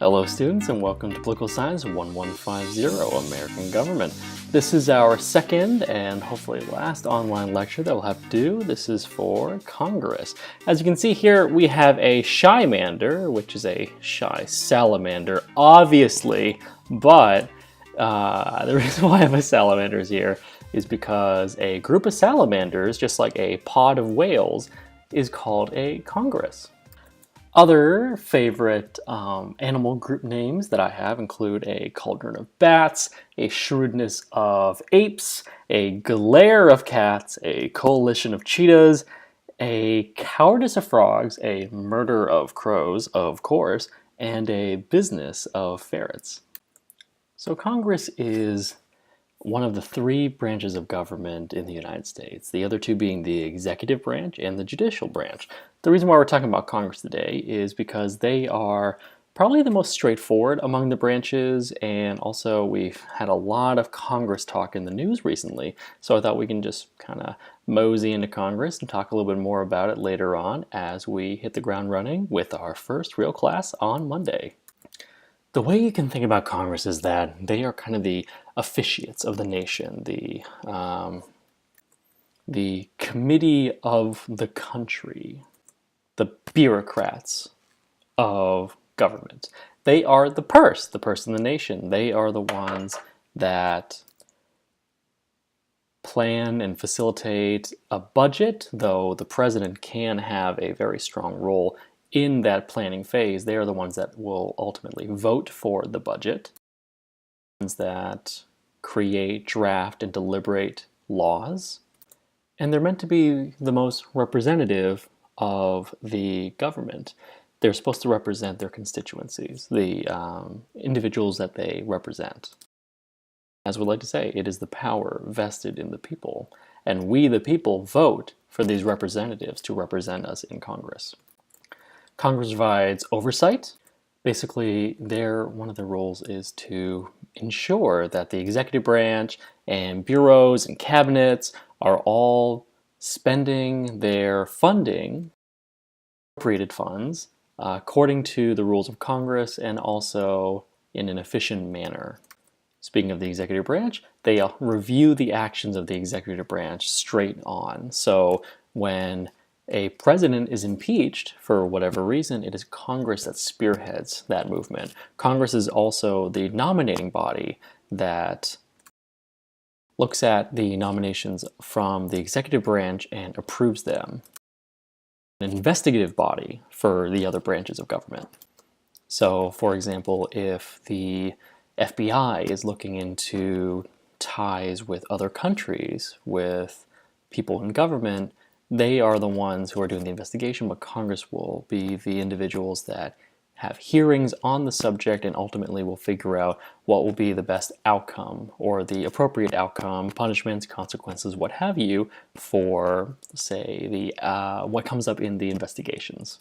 Hello students and welcome to Political Science 1150, American Government. This is our second and hopefully last online lecture that we'll have to do. This is for Congress. As you can see here, we have a shymander, which is a shy salamander, obviously, but the reason why I have a salamanders here is because a group of salamanders, just like a pod of whales, is called a congress. Other favorite animal group names that I have include a cauldron of bats, a shrewdness of apes, a glare of cats, a coalition of cheetahs, a cowardice of frogs, a murder of crows, of course, and a business of ferrets. So Congress is one of the three branches of government in the United States, the other two being the executive branch and the judicial branch. The reason why we're talking about Congress today is because they are probably the most straightforward among the branches, and also we've had a lot of Congress talk in the news recently, so I thought we can just kind of mosey into Congress and talk a little bit more about it later on as we hit the ground running with our first real class on Monday. The way you can think about Congress is that they are kind of the officiates of the nation, the committee of the country, the bureaucrats of government. They are the purse in the nation. They are the ones that plan and facilitate a budget, though the president can have a very strong role in that planning phase. They are the ones that will ultimately vote for the budget, ones that create, draft, and deliberate laws, and they're meant to be the most representative of the government. They're supposed to represent their constituencies, the individuals that they represent. As we like to say, it is the power vested in the people, and we, the people, vote for these representatives to represent us in Congress. Congress provides oversight. Basically, one of their roles is to ensure that the executive branch and bureaus and cabinets are all spending their funding, appropriated funds, according to the rules of Congress and also in an efficient manner. Speaking of the executive branch, they review the actions of the executive branch straight on. So when a president is impeached for whatever reason, it is Congress that spearheads that movement. Congress is also the nominating body that looks at the nominations from the executive branch and approves them. An investigative body for the other branches of government. So, for example, if the FBI is looking into ties with other countries, with people in government, they are the ones who are doing the investigation, but Congress will be the individuals that have hearings on the subject and ultimately will figure out what will be the best outcome or the appropriate outcome, punishments, consequences, what have you, for, say, what comes up in the investigations.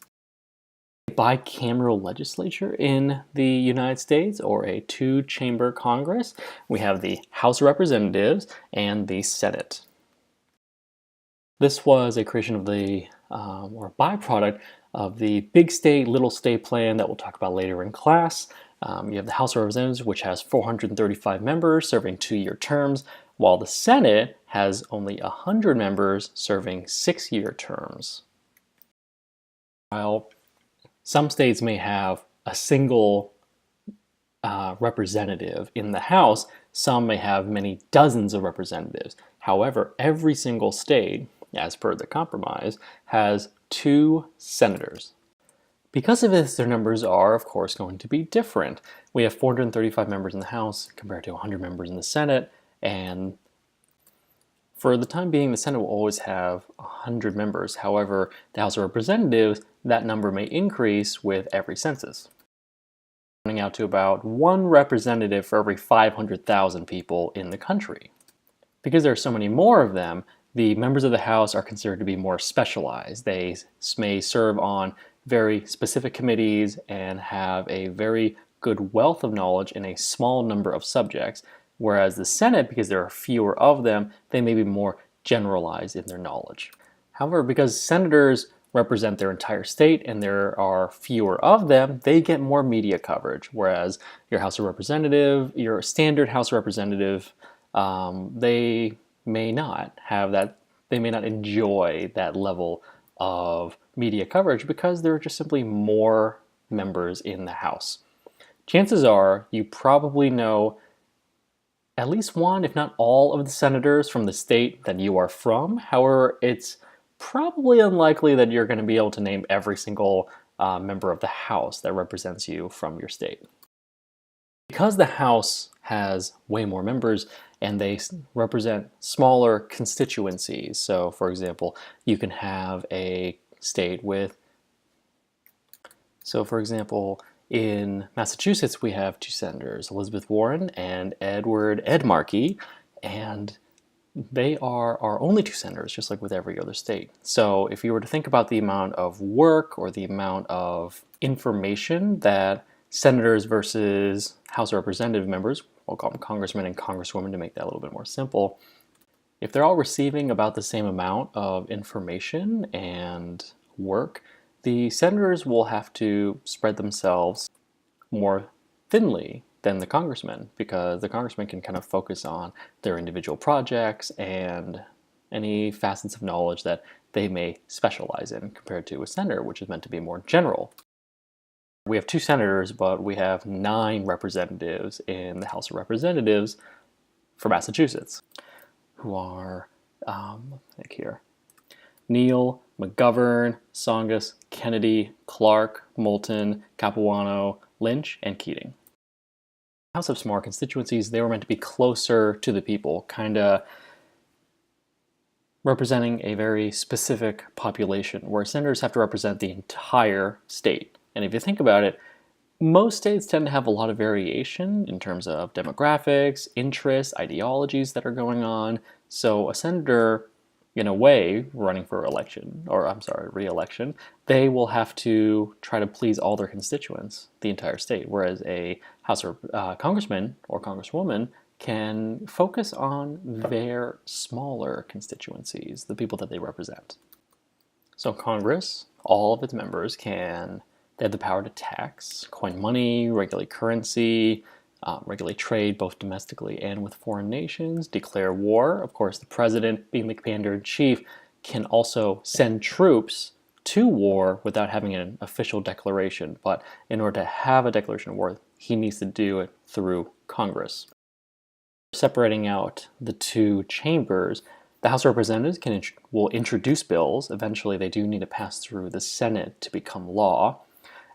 A bicameral legislature in the United States, or a two-chamber Congress, we have the House of Representatives and the Senate. This was a creation of the, or byproduct of the big state, little state plan that we'll talk about later in class. You have the House of Representatives, which has 435 members serving 2-year terms, while the Senate has only 100 members serving 6-year terms. While some states may have a single representative in the House, some may have many dozens of representatives. However, every single state, as per the compromise, has 2 senators. Because of this, their numbers are, of course, going to be different. We have 435 members in the House compared to 100 members in the Senate, and for the time being, the Senate will always have 100 members. However, the House of Representatives, that number may increase with every census, running out to about 1 representative for every 500,000 people in the country. Because there are so many more of them, the members of the House are considered to be more specialized. They may serve on very specific committees and have a very good wealth of knowledge in a small number of subjects, whereas the Senate, because there are fewer of them, they may be more generalized in their knowledge. However, because senators represent their entire state and there are fewer of them, they get more media coverage. Whereas your House of Representative, your standard House of Representative, they may not have that, they may not enjoy that level of media coverage because there are just simply more members in the House. Chances are you probably know at least one, if not all, of the senators from the state that you are from. However, it's probably unlikely that you're going to be able to name every single member of the House that represents you from your state. Because the House has way more members and they represent smaller constituencies, so for example, you can have a state with, so for example, in Massachusetts, we have two senators, Elizabeth Warren and Edward Ed Markey, and they are our only two senators, just like with every other state. So if you were to think about the amount of work or the amount of information that senators versus House of Representative members, we'll call them congressmen and congresswomen to make that a little bit more simple, if they're all receiving about the same amount of information and work, the senators will have to spread themselves more thinly than the congressmen, because the congressmen can kind of focus on their individual projects and any facets of knowledge that they may specialize in compared to a senator, which is meant to be more general. We have two senators, but we have 9 representatives in the House of Representatives for Massachusetts, who are, I think here, Neal, McGovern, Tsongas, Kennedy, Clark, Moulton, Capuano, Lynch, and Keating. House of smaller constituencies, they were meant to be closer to the people, kind of representing a very specific population, where senators have to represent the entire state. And if you think about it, most states tend to have a lot of variation in terms of demographics, interests, ideologies that are going on. So a senator, in a way, running for election, or I'm sorry, re-election, they will have to try to please all their constituents, the entire state, whereas a House of congressman or congresswoman can focus on their smaller constituencies, the people that they represent. So Congress, all of its members they have the power to tax, coin money, regulate currency, regulate trade both domestically and with foreign nations, declare war. Of course, the president, being the commander-in-chief, can also send troops to war without having an official declaration. But in order to have a declaration of war, he needs to do it through Congress. Separating out the two chambers, the House of Representatives will introduce bills. Eventually, they do need to pass through the Senate to become law,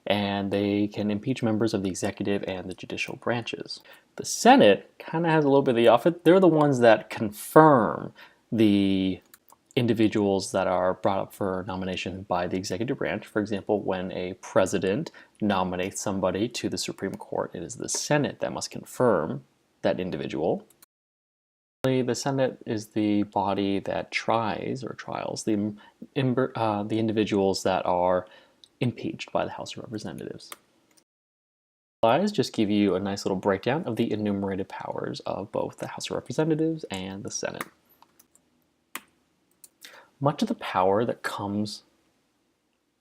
and they can impeach members of the executive and the judicial branches. The Senate kind of has a little bit of the office. They're the ones that confirm the individuals that are brought up for nomination by the executive branch. For example, when a president nominates somebody to the Supreme Court, it is the Senate that must confirm that individual. The Senate is the body that trials the individuals that are impeached by the House of Representatives. Slides just give you a nice little breakdown of the enumerated powers of both the House of Representatives and the Senate. Much of the power that comes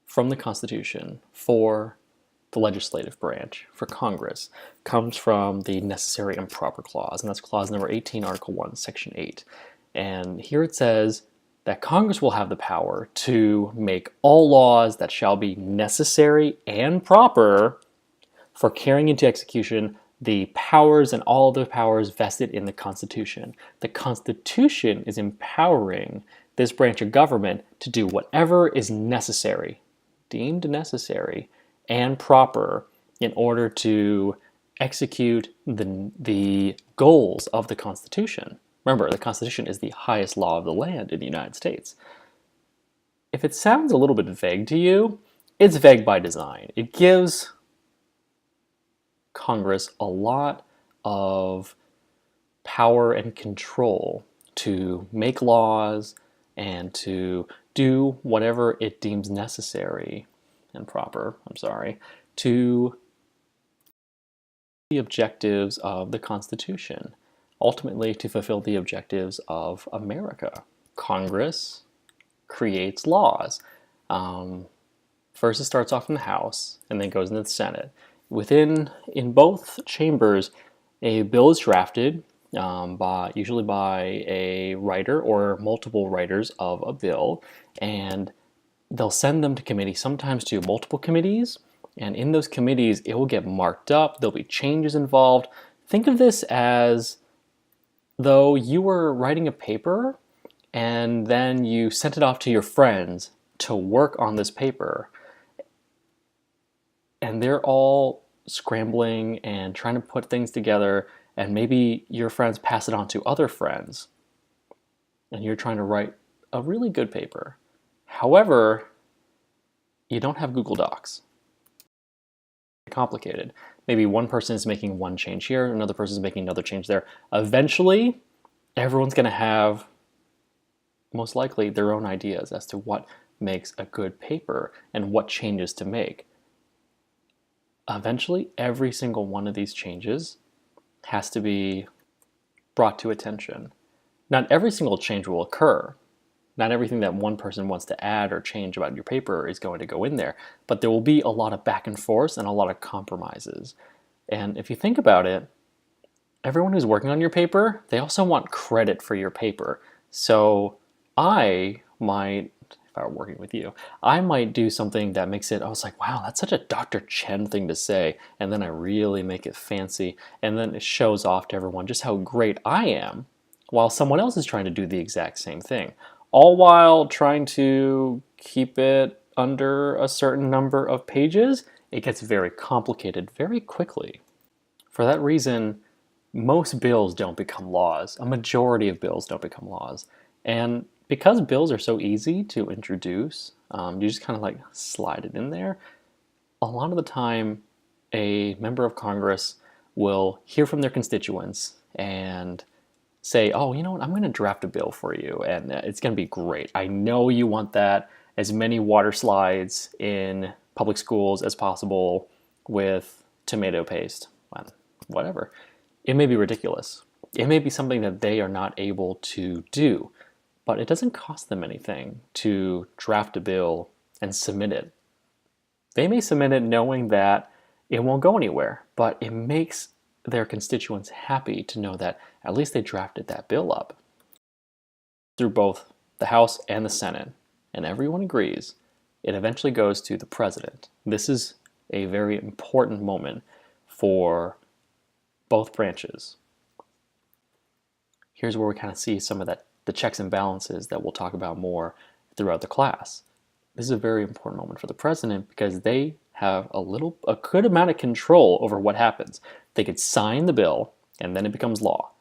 from the Constitution for the legislative branch, for Congress, comes from the Necessary and Proper Clause, and that's clause number 18, Article 1, Section 8. And here it says that Congress will have the power to make all laws that shall be necessary and proper for carrying into execution the powers and all of the powers vested in the Constitution. The Constitution is empowering this branch of government to do whatever is necessary, deemed necessary, and proper in order to execute the goals of the Constitution. Remember, the Constitution is the highest law of the land in the United States. If it sounds a little bit vague to you, it's vague by design. It gives Congress a lot of power and control to make laws and to do whatever it deems necessary and proper, to the objectives of the Constitution, ultimately to fulfill the objectives of America. Congress creates laws. First, it starts off in the House and then goes into the Senate. In both chambers, a bill is drafted usually by a writer or multiple writers of a bill, and they'll send them to committee, sometimes to multiple committees. And in those committees, it will get marked up. There'll be changes involved. Think of this as though you were writing a paper and then you sent it off to your friends to work on this paper. And they're all scrambling and trying to put things together, and maybe your friends pass it on to other friends, and you're trying to write a really good paper. However, you don't have Google Docs. It's complicated. Maybe one person is making one change here, another person is making another change there. Eventually, everyone's going to have, most likely, their own ideas as to what makes a good paper and what changes to make. Eventually, every single one of these changes has to be brought to attention. Not every single change will occur. Not everything that one person wants to add or change about your paper is going to go in there, but there will be a lot of back and forth and a lot of compromises. And if you think about it, everyone who's working on your paper, they also want credit for your paper. So if I were working with you, I might do something that makes it, I was like, wow, that's such a Dr. Chen thing to say. And then I really make it fancy. And then it shows off to everyone just how great I am, while someone else is trying to do the exact same thing. All while trying to keep it under a certain number of pages, it gets very complicated very quickly. For that reason, most bills don't become laws. A majority of bills don't become laws. And because bills are so easy to introduce, you just kind of like slide it in there. A lot of the time, a member of Congress will hear from their constituents and say, oh, you know what, I'm going to draft a bill for you, and it's going to be great. I know you want that, as many water slides in public schools as possible with tomato paste. Well, whatever. It may be ridiculous. It may be something that they are not able to do, but it doesn't cost them anything to draft a bill and submit it. They may submit it knowing that it won't go anywhere, but it makes their constituents happy to know that at least they drafted that bill up. Through both the House and the Senate, and everyone agrees, it eventually goes to the president. This is a very important moment for both branches. Here's where we kind of see some of the checks and balances that we'll talk about more throughout the class. This is a very important moment for the president because they have a good amount of control over what happens. They could sign the bill and then it becomes law.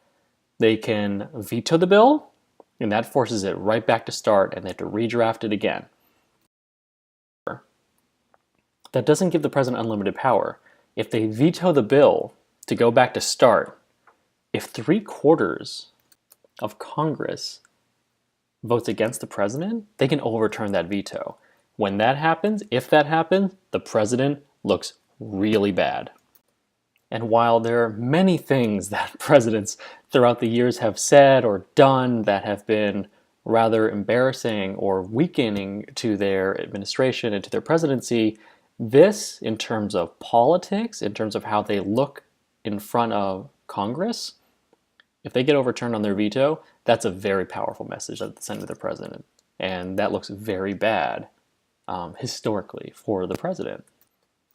They can veto the bill and that forces it right back to start and they have to redraft it again. That doesn't give the president unlimited power. If they veto the bill to go back to start, if 3/4 of Congress votes against the president, they can overturn that veto. When that happens, if that happens, the president looks really bad. And while there are many things that presidents throughout the years have said or done that have been rather embarrassing or weakening to their administration and to their presidency, this, in terms of politics, in terms of how they look in front of Congress, if they get overturned on their veto, that's a very powerful message that they send to the president. And that looks very bad historically for the president.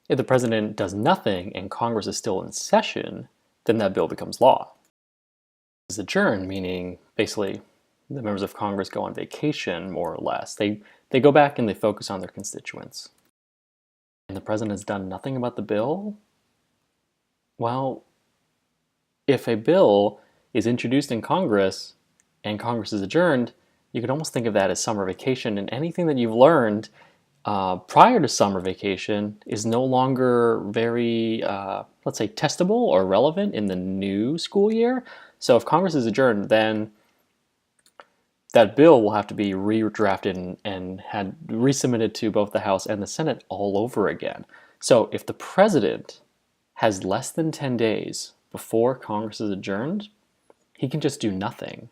If the president does nothing and Congress is still in session, then that bill becomes law. It's adjourned, meaning basically the members of Congress go on vacation, more or less. They go back and they focus on their constituents. And the president has done nothing about the bill? Well, if a bill is introduced in Congress and Congress is adjourned, you could almost think of that as summer vacation, and anything that you've learned prior to summer vacation is no longer very, let's say, testable or relevant in the new school year. So if Congress is adjourned, then that bill will have to be redrafted and resubmitted to both the House and the Senate all over again. So if the president has less than 10 days before Congress is adjourned, he can just do nothing.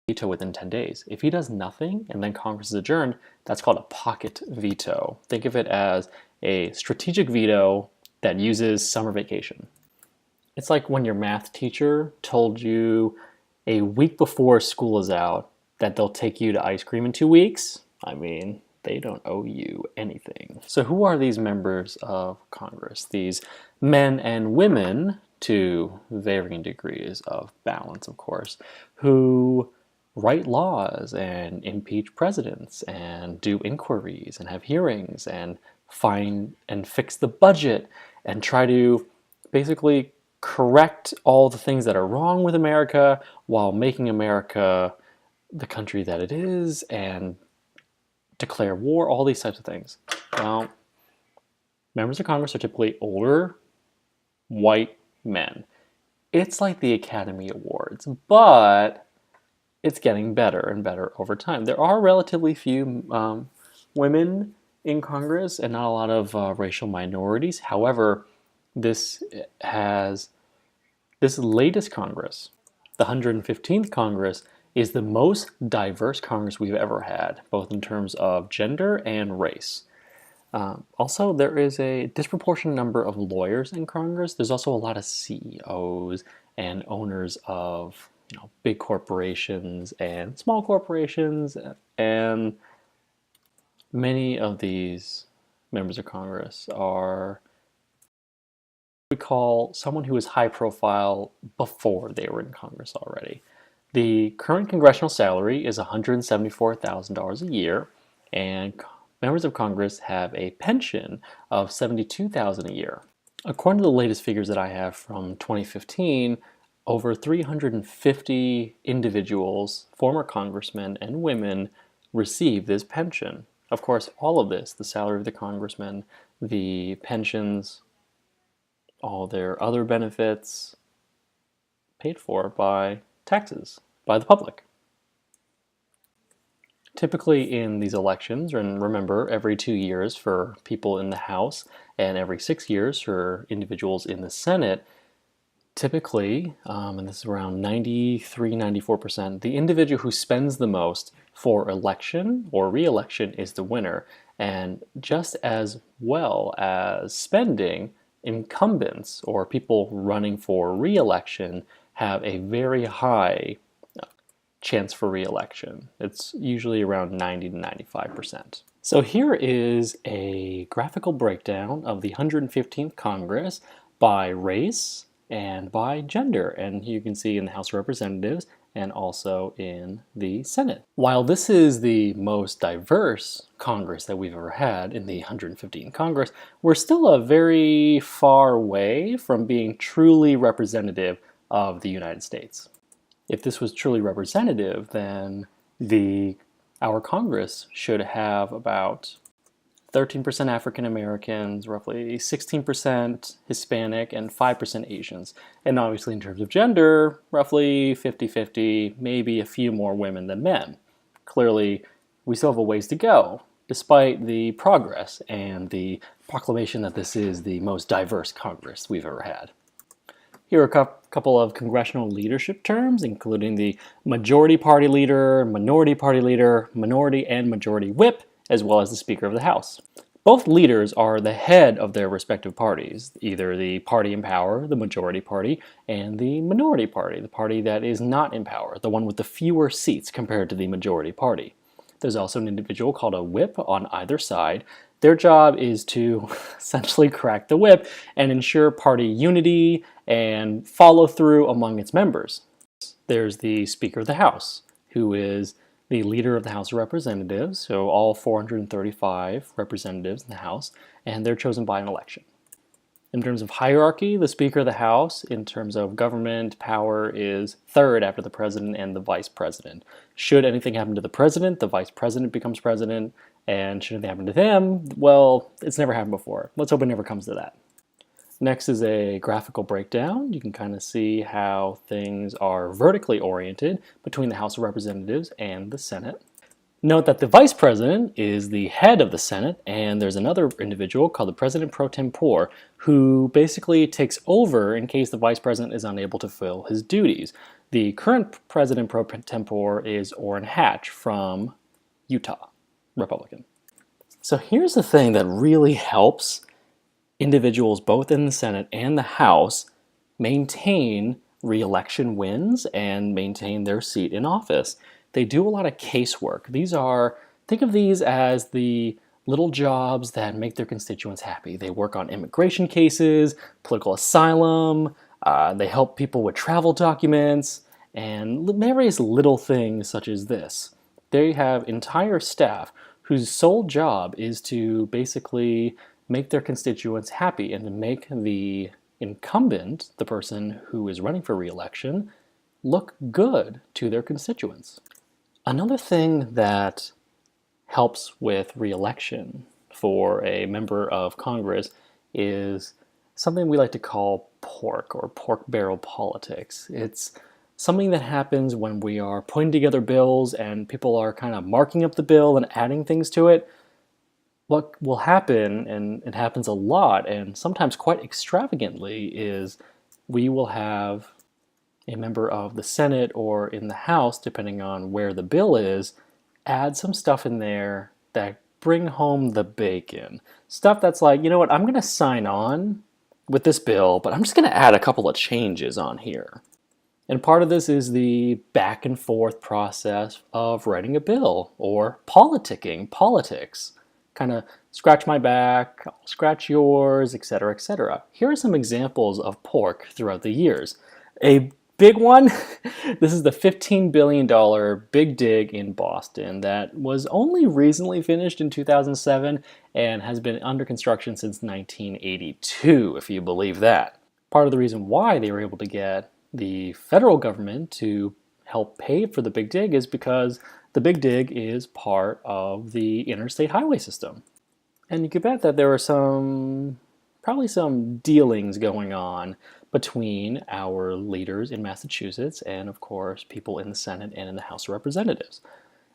veto within 10 days. If he does nothing and then Congress is adjourned, that's called a pocket veto. Think of it as a strategic veto that uses summer vacation. It's like when your math teacher told you a week before school is out that they'll take you to ice cream in 2 weeks. I mean, they don't owe you anything. So who are these members of Congress? These men and women, to varying degrees of balance, of course, who write laws and impeach presidents and do inquiries and have hearings and find and fix the budget and try to basically correct all the things that are wrong with America while making America the country that it is and declare war, all these types of things. Well, members of Congress are typically older, white men. It's like the Academy Awards, but it's getting better and better over time. There are relatively few women in Congress and not a lot of racial minorities. However, this latest Congress, the 115th Congress, is the most diverse Congress we've ever had, both in terms of gender and race. Also, there is a disproportionate number of lawyers in Congress. There's also a lot of CEOs and owners of big corporations and small corporations, and many of these members of Congress are what we call someone who is high profile before they were in Congress already. The current congressional salary is $174,000 a year, and members of Congress have a pension of $72,000 a year. According to the latest figures that I have from 2015, over 350 individuals, former congressmen and women, receive this pension. Of course, all of this, the salary of the congressman, the pensions, all their other benefits, paid for by taxes, by the public. Typically in these elections, and remember, every 2 years for people in the House and every 6 years for individuals in the Senate, typically, and this is around 93-94%, the individual who spends the most for election or re-election is the winner. And just as well as spending, incumbents or people running for re-election have a very high chance for re-election. It's usually around 90-95%. So here is a graphical breakdown of the 115th Congress by race and by gender, and you can see in the House of Representatives and also in the Senate. While this is the most diverse Congress that we've ever had in the 115th Congress, we're still a very far way from being truly representative of the United States. If this was truly representative, then our Congress should have about 13% African Americans, roughly 16% Hispanic, and 5% Asians. And obviously in terms of gender, roughly 50-50, maybe a few more women than men. Clearly, we still have a ways to go, despite the progress and the proclamation that this is the most diverse Congress we've ever had. Here are a couple of congressional leadership terms, including the Majority Party Leader, Minority Party Leader, Minority and Majority Whip, as well as the Speaker of the House. Both leaders are the head of their respective parties, either the party in power, the Majority Party, and the Minority Party, the party that is not in power, the one with the fewer seats compared to the Majority Party. There's also an individual called a whip on either side. Their job is to essentially crack the whip and ensure party unity and follow through among its members. There's the Speaker of the House, who is the leader of the House of Representatives, so all 435 representatives in the House, and they're chosen by an election. In terms of hierarchy, the Speaker of the House, in terms of government power, is third after the President and the Vice President. Should anything happen to the President, the Vice President becomes President, and should anything happen to them, well, it's never happened before. Let's hope it never comes to that. Next is a graphical breakdown. You can kind of see how things are vertically oriented between the House of Representatives and the Senate. Note that the Vice President is the head of the Senate, and there's another individual called the President pro tempore who basically takes over in case the Vice President is unable to fulfill his duties. The current president pro tempore is Orrin Hatch from Utah, Republican. So here's the thing that really helps individuals both in the Senate and the House maintain re-election wins and maintain their seat in office. They do a lot of casework. Think of these as the little jobs that make their constituents happy. They work on immigration cases, political asylum, they help people with travel documents, and various little things such as this. They have entire staff whose sole job is to basically make their constituents happy and to make the incumbent, the person who is running for re-election, look good to their constituents. Another thing that helps with re-election for a member of Congress is something we like to call pork or pork barrel politics. It's something that happens when we are putting together bills and people are kind of marking up the bill and adding things to it. What will happen, and it happens a lot and sometimes quite extravagantly, is we will have a member of the Senate or in the House, depending on where the bill is, add some stuff in there that bring home the bacon. Stuff that's like, you know what, I'm going to sign on with this bill, but I'm just going to add a couple of changes on here. And part of this is the back and forth process of writing a bill or politicking, politics. Kind of scratch my back, I'll scratch yours, etc., etc. Here are some examples of pork throughout the years. A big one, this is the $15 billion big dig in Boston that was only recently finished in 2007 and has been under construction since 1982, if you believe that. Part of the reason why they were able to get the federal government to help pay for the big dig is because the big dig is part of the interstate highway system. And you could bet that there were probably some dealings going on between our leaders in Massachusetts and, of course, people in the Senate and in the House of Representatives.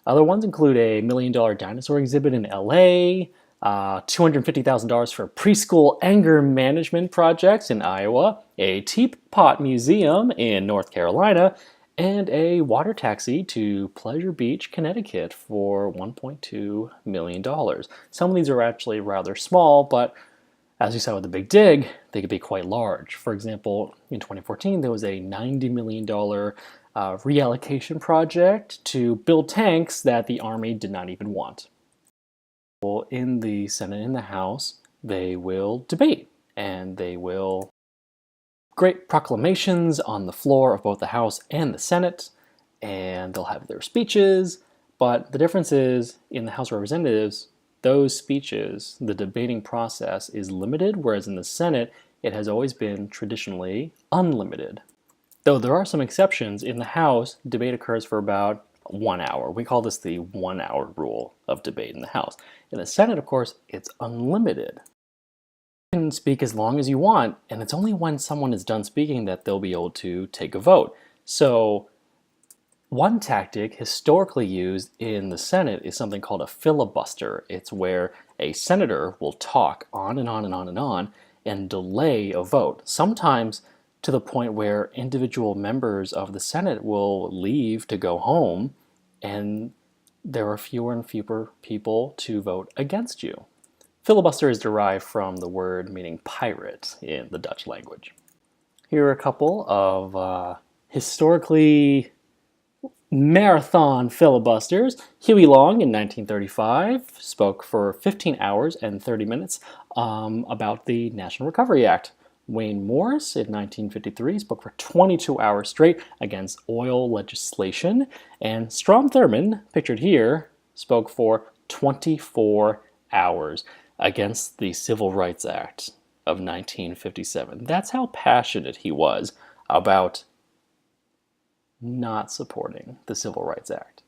Other ones include a $1 million dinosaur exhibit in LA, $250,000 for preschool anger management projects in Iowa, a teapot museum in North Carolina, and a water taxi to Pleasure Beach, Connecticut for $1.2 million. Some of these are actually rather small, but as you saw with the big dig, they could be quite large. For example, in 2014, there was a $90 million reallocation project to build tanks that the Army did not even want. In the Senate and the House, they will debate, and they will great proclamations on the floor of both the House and the Senate, and they'll have their speeches, but the difference is in the House of Representatives, those speeches, the debating process is limited, whereas in the Senate, it has always been traditionally unlimited. Though there are some exceptions, in the House, debate occurs for about 1 hour. We call this the 1 hour rule of debate in the House. In the Senate, of course, it's unlimited. You can speak as long as you want, and it's only when someone is done speaking that they'll be able to take a vote. So one tactic historically used in the Senate is something called a filibuster. It's where a senator will talk on and on and on and on and delay a vote, sometimes to the point where individual members of the Senate will leave to go home, and there are fewer and fewer people to vote against you. Filibuster is derived from the word meaning pirate in the Dutch language. Here are a couple of historically marathon filibusters. Huey Long in 1935 spoke for 15 hours and 30 minutes about the National Recovery Act. Wayne Morris in 1953 spoke for 22 hours straight against oil legislation. And Strom Thurmond, pictured here, spoke for 24 hours against the Civil Rights Act of 1957. That's how passionate he was about not supporting the Civil Rights Act.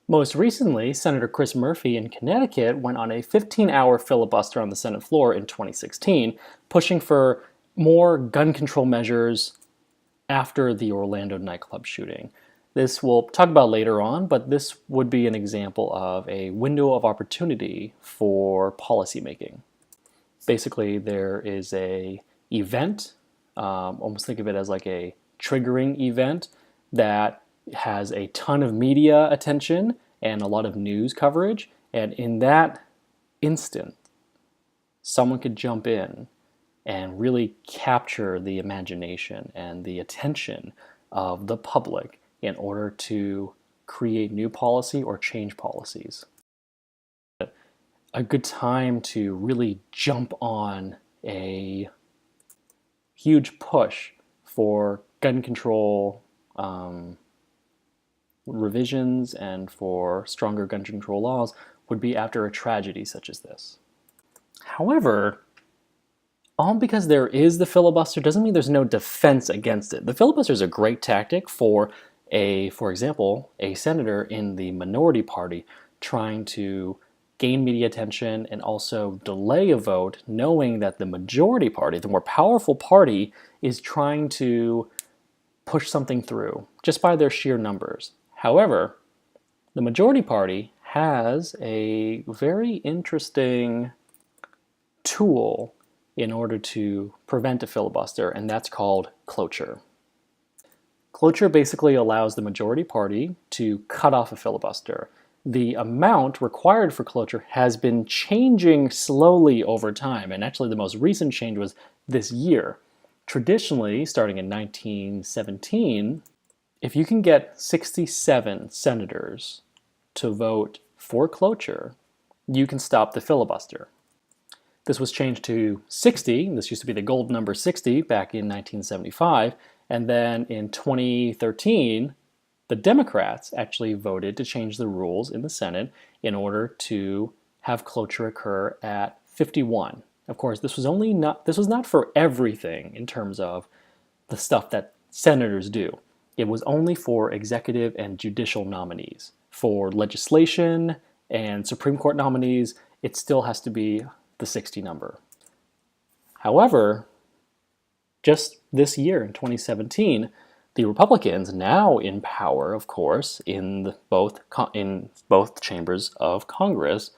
Most recently, Senator Chris Murphy in Connecticut went on a 15-hour filibuster on the Senate floor in 2016, pushing for more gun control measures after the Orlando nightclub shooting. This we'll talk about later on, but this would be an example of a window of opportunity for policymaking. Basically, there is an event, almost think of it as like a triggering event, that has a ton of media attention and a lot of news coverage, and in that instant, someone could jump in and really capture the imagination and the attention of the public in order to create new policy or change policies. A good time to really jump on a huge push for gun control revisions and for stronger gun control laws would be after a tragedy such as this. However, all because there is the filibuster doesn't mean there's no defense against it. The filibuster is a great tactic for example, a senator in the minority party trying to gain media attention and also delay a vote, knowing that the majority party, the more powerful party, is trying to push something through just by their sheer numbers. However, the majority party has a very interesting tool in order to prevent a filibuster, and that's called cloture. Cloture basically allows the majority party to cut off a filibuster. The amount required for cloture has been changing slowly over time, and actually the most recent change was this year. Traditionally, starting in 1917, if you can get 67 senators to vote for cloture, you can stop the filibuster. This was changed to 60. This used to be the gold number 60 back in 1975. And then in 2013, the Democrats actually voted to change the rules in the Senate in order to have cloture occur at 51. Of course, this was not for everything in terms of the stuff that senators do. It was only for executive and judicial nominees. For legislation and Supreme Court nominees, it still has to be the 60 number. However, just this year in 2017, the Republicans, now in power, of course, in both chambers of Congress,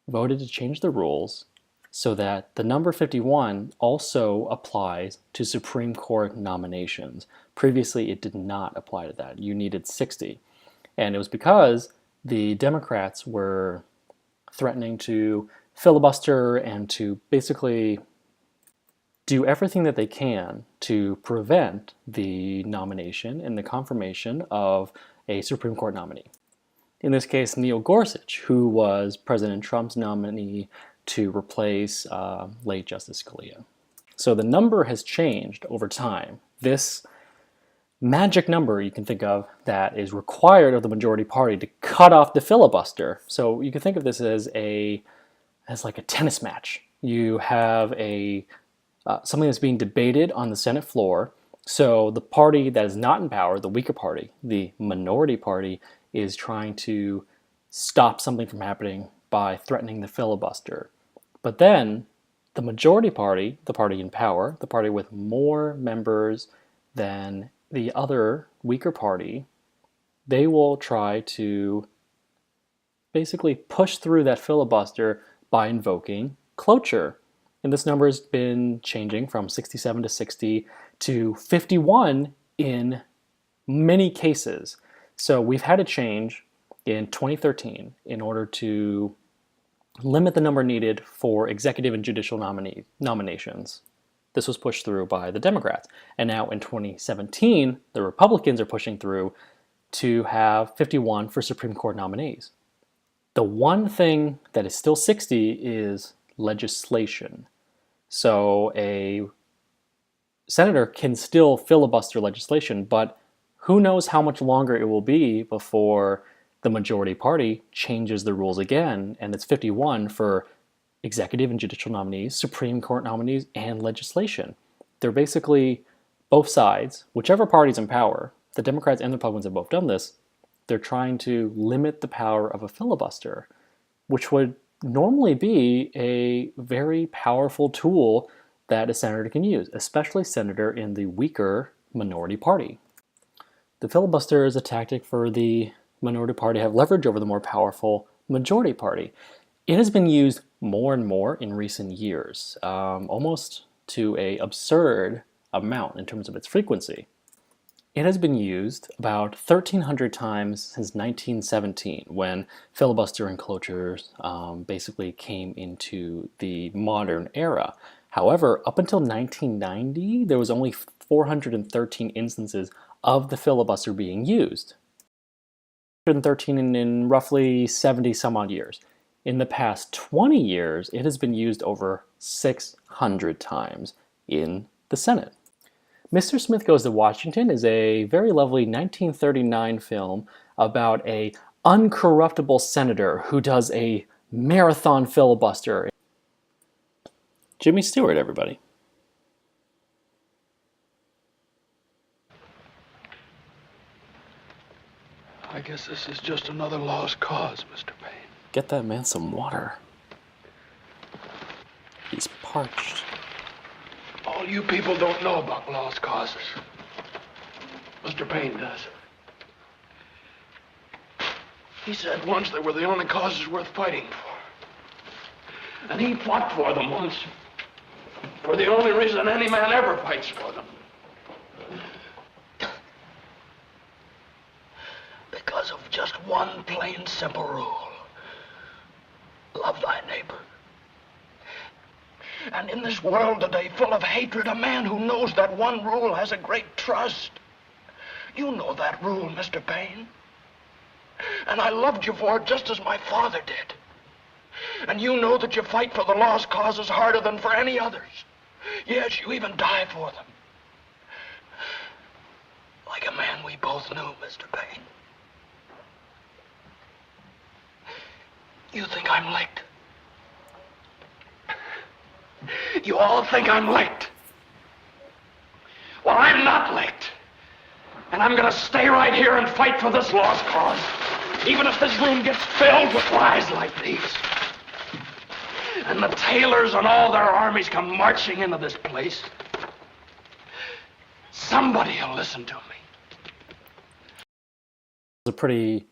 voted to change the rules so that the number 51 also applies to Supreme Court nominations. Previously, it did not apply to that. You needed 60. And it was because the Democrats were threatening to filibuster and to basically do everything that they can to prevent the nomination and the confirmation of a Supreme Court nominee. In this case, Neil Gorsuch, who was President Trump's nominee to replace late Justice Scalia. So the number has changed over time. This magic number you can think of that is required of the majority party to cut off the filibuster. So you can think of this as like a tennis match. You have something that's being debated on the Senate floor. So the party that is not in power, the weaker party, the minority party, is trying to stop something from happening by threatening the filibuster. But then the majority party, the party in power, the party with more members than the other weaker party, they will try to basically push through that filibuster by invoking cloture. And this number has been changing from 67 to 60 to 51 in many cases. So we've had a change in 2013 in order to limit the number needed for executive and judicial nominations. This was pushed through by the Democrats. And now in 2017, the Republicans are pushing through to have 51 for Supreme Court nominees. The one thing that is still 60 is legislation. So a senator can still filibuster legislation, but who knows how much longer it will be before the majority party changes the rules again, and it's 51 for executive and judicial nominees, Supreme Court nominees, and legislation. They're basically both sides, whichever party's in power, the Democrats and the Republicans have both done this, they're trying to limit the power of a filibuster, which would normally be a very powerful tool that a senator can use, especially a senator in the weaker minority party. The filibuster is a tactic for the minority party to have leverage over the more powerful majority party. It has been used more and more in recent years, almost to an absurd amount in terms of its frequency. It has been used about 1,300 times since 1917, when filibuster and cloture basically came into the modern era. However, up until 1990, there was only 413 instances of the filibuster being used. 113 in roughly 70 some odd years. In the past 20 years, it has been used over 600 times in the Senate. Mr. Smith Goes to Washington is a very lovely 1939 film about a uncorruptible senator who does a marathon filibuster. Jimmy Stewart, everybody. I guess this is just another lost cause, Mr. Payne. Get that man some water. He's parched. All you people don't know about lost causes. Mr. Payne does. He said once they were the only causes worth fighting for. And he fought for them once. For the only reason any man ever fights for them. Because of just one plain, simple rule. Love thy neighbor. And in this world today full of hatred, a man who knows that one rule has a great trust. You know that rule, Mr. Payne. And I loved you for it just as my father did. And you know that you fight for the lost causes harder than for any others. Yes, you even die for them. Like a man we both knew, Mr. Payne. You think I'm licked? You all think I'm licked. Well, I'm not licked. And I'm gonna stay right here and fight for this lost cause. Even if this room gets filled with lies like these. And the Taylors and all their armies come marching into this place. Somebody will listen to me. It's a pretty,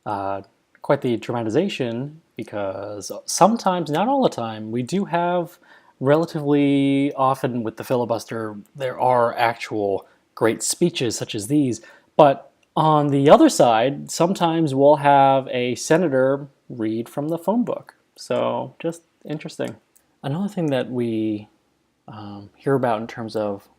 quite the dramatization, because sometimes, not all the time, we do have relatively often with the filibuster, there are actual great speeches such as these. But on the other side, sometimes we'll have a senator read from the phone book. So just interesting. Another thing that we hear about in terms of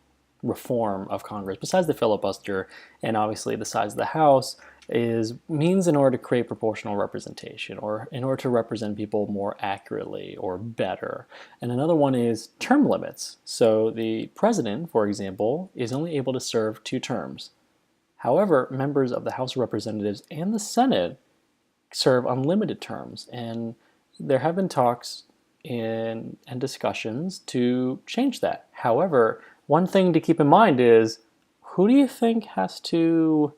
reform of Congress, besides the filibuster and obviously the size of the House, is means in order to create proportional representation, or in order to represent people more accurately or better. And another one is term limits. So the president, for example, is only able to serve 2 terms. However, members of the House of Representatives and the Senate serve unlimited terms, and there have been talks and discussions to change that. However, one thing to keep in mind is, who do you think has to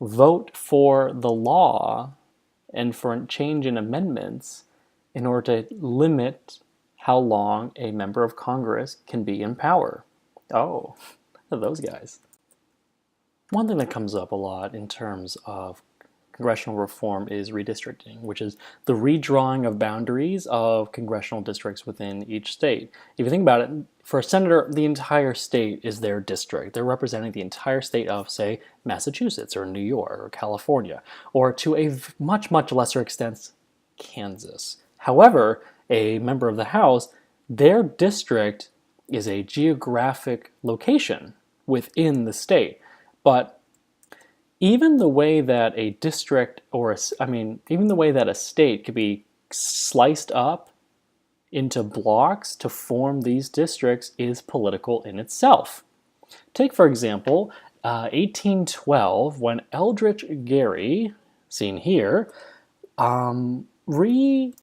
vote for the law and for a change in amendments in order to limit how long a member of Congress can be in power? Oh, those guys. One thing that comes up a lot in terms of congressional reform is redistricting, which is the redrawing of boundaries of congressional districts within each state. If you think about it, for a senator, the entire state is their district. They're representing the entire state of, say, Massachusetts or New York or California, or to a much, much lesser extent, Kansas. However, a member of the House, their district is a geographic location within the state. But even the way that a district, even the way that a state could be sliced up into blocks to form these districts is political in itself. Take, for example, 1812, when Eldridge Gerry, seen here, redrew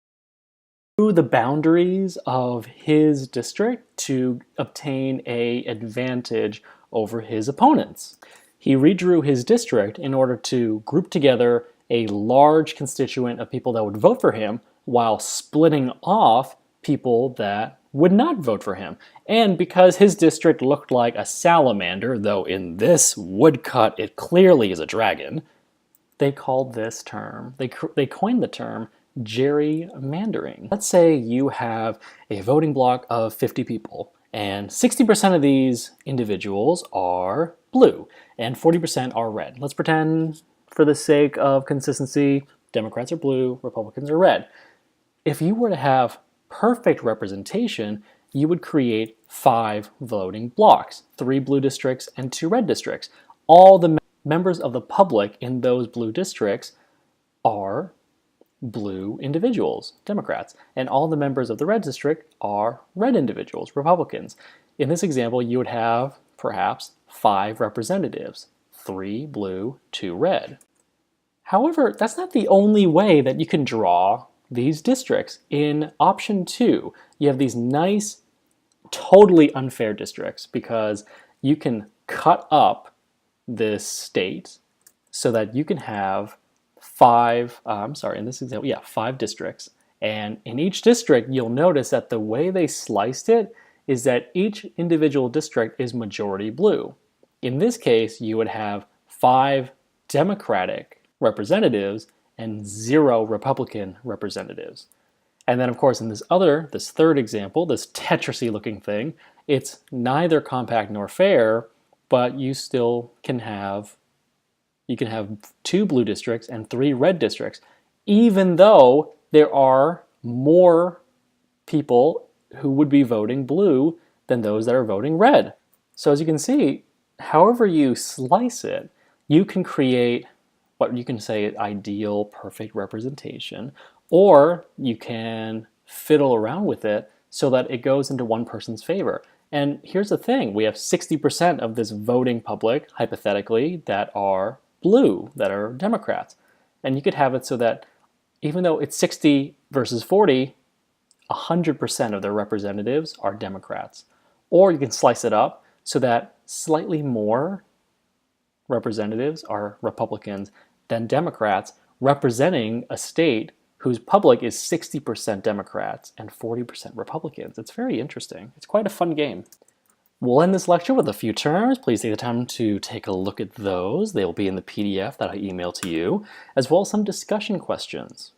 the boundaries of his district to obtain an advantage over his opponents. He redrew his district in order to group together a large constituent of people that would vote for him while splitting off people that would not vote for him. And because his district looked like a salamander, though in this woodcut it clearly is a dragon, they called this term, they coined the term gerrymandering. Let's say you have a voting block of 50 people, and 60% of these individuals are blue, and 40% are red. Let's pretend, for the sake of consistency, Democrats are blue, Republicans are red. If you were to have perfect representation, you would create 5 voting blocks, 3 blue districts and 2 red districts. All the members of the public in those blue districts are blue individuals, Democrats, and all the members of the red district are red individuals, Republicans. In this example, you would have perhaps 5 representatives, 3 blue, 2 red. However, that's not the only way that you can draw these districts. In option 2, you have these nice, totally unfair districts because you can cut up this state so that you can have 5 districts. And in each district, you'll notice that the way they sliced it is that each individual district is majority blue. In this case, you would have 5 Democratic representatives and 0 Republican representatives. And then, of course, in this third example, this Tetris-y looking thing, it's neither compact nor fair, but you still can have 2 blue districts and 3 red districts, even though there are more people who would be voting blue than those that are voting red. So as you can see, however you slice it, you can create what you can say ideal, perfect representation, or you can fiddle around with it so that it goes into one person's favor. And here's the thing, we have 60% of this voting public, hypothetically, that are blue, that are Democrats. And you could have it so that even though it's 60 versus 40, 100% of their representatives are Democrats. Or you can slice it up so that slightly more representatives are Republicans than Democrats, representing a state whose public is 60% Democrats and 40% Republicans. It's very interesting. It's quite a fun game. We'll end this lecture with a few terms. Please take the time to take a look at those. They will be in the PDF that I email to you, as well as some discussion questions.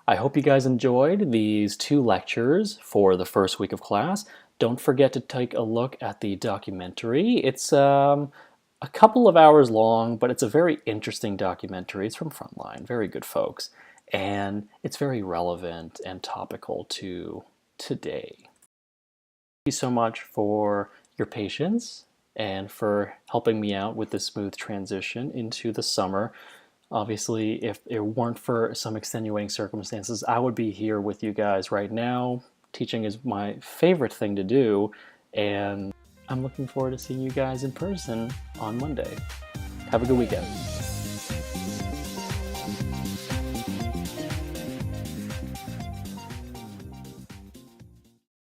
I hope you guys enjoyed these 2 lectures for the first week of class. Don't forget to take a look at the documentary. It's a couple of hours long, but it's a very interesting documentary. It's from Frontline, very good folks, and it's very relevant and topical to today. Thank you so much for your patience and for helping me out with this smooth transition into the summer. Obviously, if it weren't for some extenuating circumstances, I would be here with you guys right now. Teaching is my favorite thing to do, and I'm looking forward to seeing you guys in person on Monday. Have a good weekend.